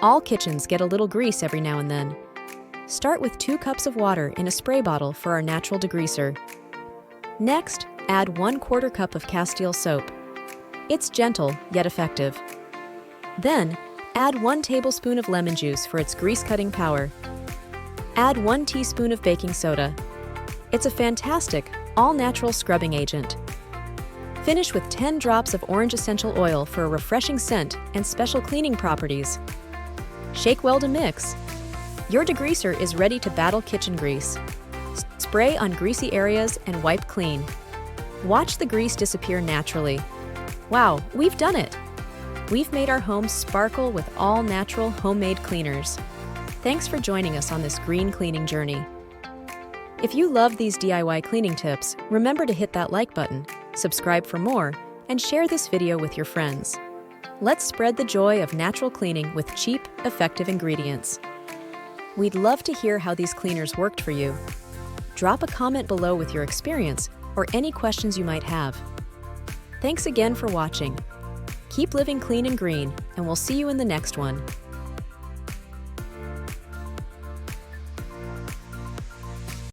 All kitchens get a little grease every now and then. Start with 2 cups of water in a spray bottle for our natural degreaser. Next, add 1/4 cup of Castile soap. It's gentle yet effective. Then, add 1 tablespoon of lemon juice for its grease-cutting power. Add 1 teaspoon of baking soda. It's a fantastic, all-natural scrubbing agent. Finish with 10 drops of orange essential oil for a refreshing scent and special cleaning properties. Shake well to mix. Your degreaser is ready to battle kitchen grease. Spray on greasy areas and wipe clean. Watch the grease disappear naturally. Wow, we've done it! We've made our homes sparkle with all-natural homemade cleaners. Thanks for joining us on this green cleaning journey. If you love these DIY cleaning tips, remember to hit that like button, subscribe for more, and share this video with your friends. Let's spread the joy of natural cleaning with cheap, effective ingredients. We'd love to hear how these cleaners worked for you. Drop a comment below with your experience or any questions you might have. Thanks again for watching. Keep living clean and green, and we'll see you in the next one.